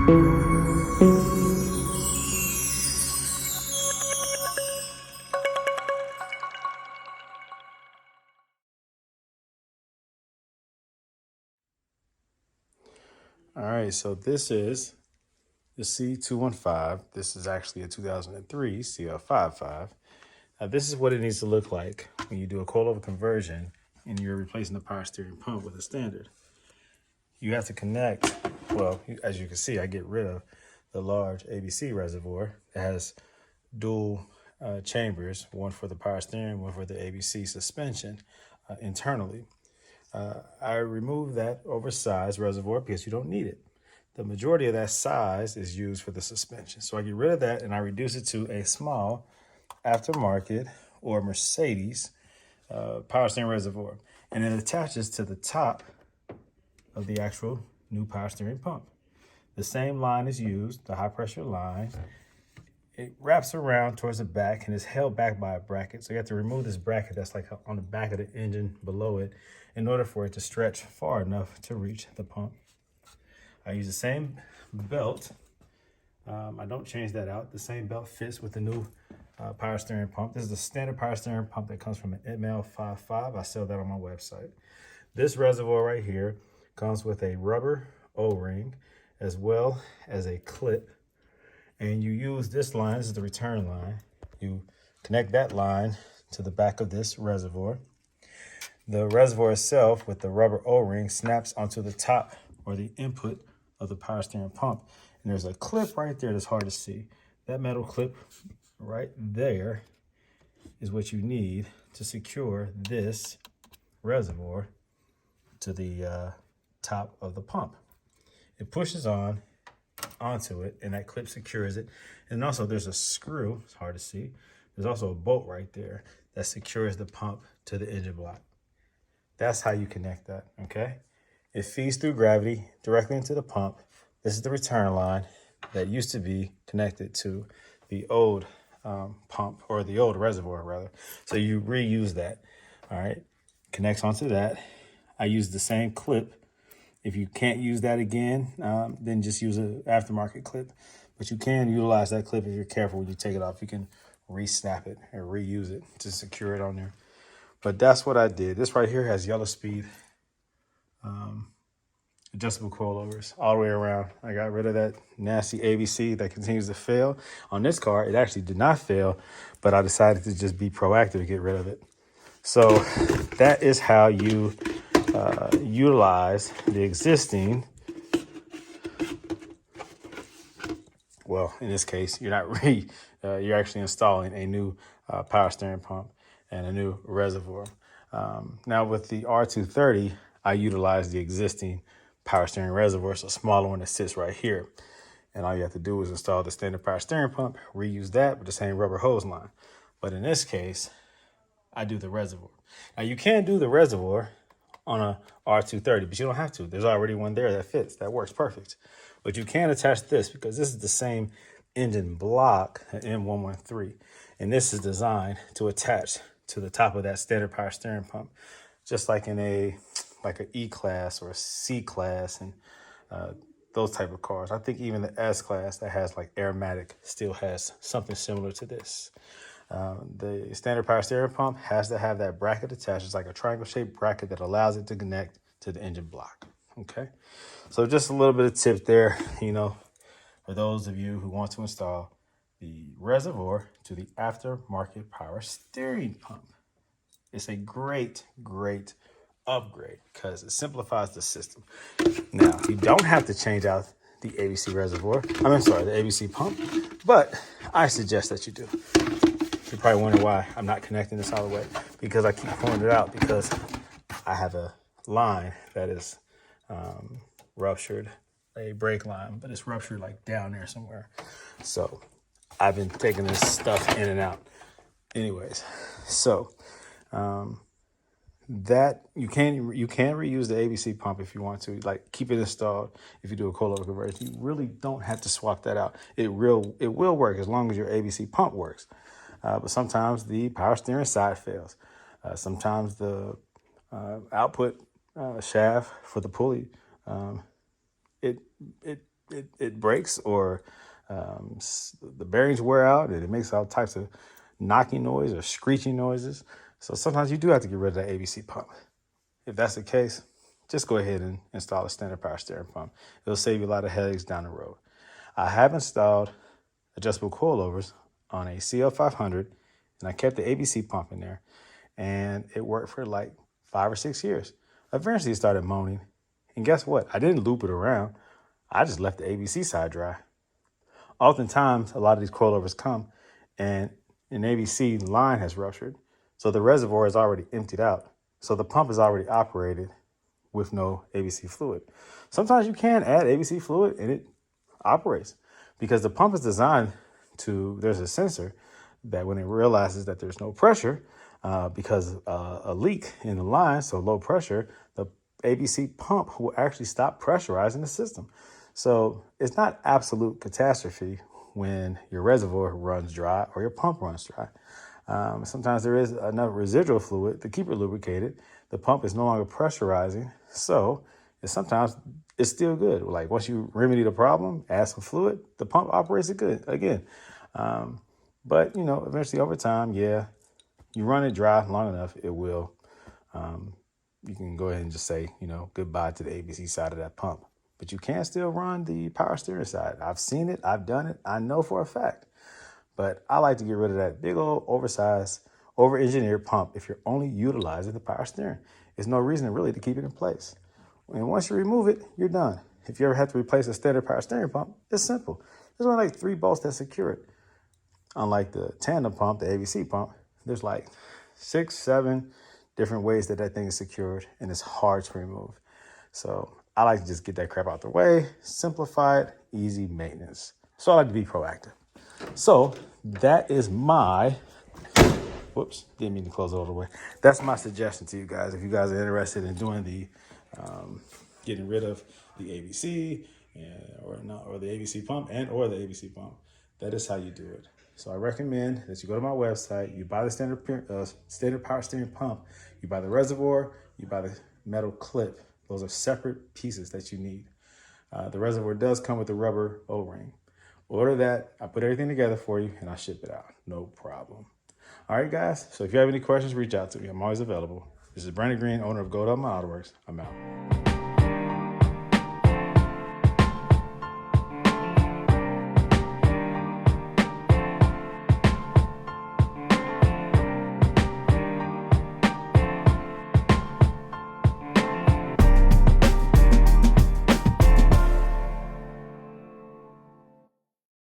All right, so this is the C215. This is actually a 2003 CL55. This is what it needs to look like when you do a coilover conversion and you're replacing the power steering pump with a standard. You have to connect, well, as you can see, I get rid of the large ABC reservoir. It has dual chambers, one for the power steering, one for the ABC suspension internally. I removed that oversized reservoir because you don't need it. The majority of that size is used for the suspension. So I get rid of that and I reduce it to a small aftermarket or Mercedes power steering reservoir. And it attaches to the top of the actual new power steering pump. The same line is used, the high pressure line. It wraps around towards the back and is held back by a bracket. So you have to remove this bracket that's like on the back of the engine below it in order for it to stretch far enough to reach the pump. I use the same belt. I don't change that out. The same belt fits with the new power steering pump. This is the standard power steering pump that comes from an ML55. I sell that on my website. This reservoir right here comes with a rubber O-ring as well as a clip. And you use this line, this is the return line. You connect that line to the back of this reservoir. The reservoir itself with the rubber O-ring snaps onto the top or the input of the power steering pump. And there's a clip right there that's hard to see. That metal clip right there is what you need to secure this reservoir to the top of the pump. It pushes onto it and that clip secures it. And also there's a screw, it's hard to see. There's also a bolt right there that secures the pump to the engine block. That's how you connect that, okay? It feeds through gravity directly into the pump. This is the return line that used to be connected to the old pump, or the old reservoir rather. So you reuse that, all right? Connects onto that. I use the same clip. If you can't use that again, then just use an aftermarket clip. But you can utilize that clip if you're careful when you take it off. You can re-snap it or reuse it to secure it on there. But that's what I did. This right here has yellow speed adjustable coilovers all the way around. I got rid of that nasty ABC that continues to fail. On this car, it actually did not fail, but I decided to just be proactive to get rid of it. So that is how you utilize the existing, well, in this case, you're not you're actually installing a new power steering pump and a new reservoir. Now with the R230, I utilize the existing power steering reservoir. It's a smaller one that sits right here. And all you have to do is install the standard power steering pump, reuse that with the same rubber hose line. But in this case, I do the reservoir. Now you can do the reservoir on a R230, but you don't have to. There's already one there that fits, that works perfect. But you can attach this because this is the same engine block, an M113. And this is designed to attach to the top of that standard power steering pump, just like in an E-Class or a C-Class and those type of cars. I think even the S-Class that has like Airmatic still has something similar to this. The standard power steering pump has to have that bracket attached. It's like a triangle-shaped bracket that allows it to connect to the engine block, okay? So just a little bit of tip there, you know, for those of you who want to install the reservoir to the aftermarket power steering pump. It's a great, great upgrade because it simplifies the system. Now, you don't have to change out the ABC reservoir. the ABC pump, but I suggest that you do. You're probably wondering why I'm not connecting this all the way, because I keep pulling it out because I have a line that is ruptured, a brake line, but it's ruptured like down there somewhere. So I've been taking this stuff in and out. Anyways, so that you can reuse the ABC pump if you want to, like keep it installed. If you do a coilover conversion, you really don't have to swap that out. It will work as long as your ABC pump works. But sometimes the power steering side fails. Sometimes the output shaft for the pulley, it it breaks or the bearings wear out and it makes all types of knocking noise or screeching noises. So sometimes you do have to get rid of that ABC pump. If that's the case, just go ahead and install a standard power steering pump. It'll save you a lot of headaches down the road. I have installed adjustable coilovers on a CL500 and I kept the ABC pump in there and it worked for like 5 or 6 years. Eventually it started moaning. And guess what? I didn't loop it around. I just left the ABC side dry. Oftentimes, a lot of these coilovers come and an ABC line has ruptured. So the reservoir is already emptied out. So the pump is already operated with no ABC fluid. Sometimes you can add ABC fluid and it operates because the pump is designed to, there's a sensor that when it realizes that there's no pressure because a leak in the line, so low pressure, the ABC pump will actually stop pressurizing the system. So it's not absolute catastrophe when your reservoir runs dry or your pump runs dry. Sometimes there is enough residual fluid to keep it lubricated. The pump is no longer pressurizing. So sometimes it's still good. Like once you remedy the problem, add some fluid, the pump operates it good again. But, you know, eventually over time, yeah, you run it dry long enough, it will. You can go ahead and just say, you know, goodbye to the ABC side of that pump. But you can still run the power steering side. I've seen it. I've done it. I know for a fact. But I like to get rid of that big old oversized, over-engineered pump if you're only utilizing the power steering. There's no reason really to keep it in place. And once you remove it, you're done. If you ever have to replace a standard power steering pump, it's simple. There's only like 3 bolts that secure it. Unlike the tandem pump, the ABC pump, there's like 6, 7 different ways that thing is secured, and it's hard to remove. So I like to just get that crap out the way, simplify it, easy maintenance. So I like to be proactive. So that is my, whoops, didn't mean to close it all the way. That's my suggestion to you guys. If you guys are interested in doing the, getting rid of the ABC or the ABC pump or the ABC pump, that is how you do it. So I recommend that you go to my website, you buy the standard power steering pump, you buy the reservoir, you buy the metal clip. Those are separate pieces that you need. The reservoir does come with a rubber O-ring. Order that, I put everything together for you, and I ship it out. No problem. All right, guys. So if you have any questions, reach out to me. I'm always available. This is Brandon Green, owner of Gold Up My Auto Works. I'm out.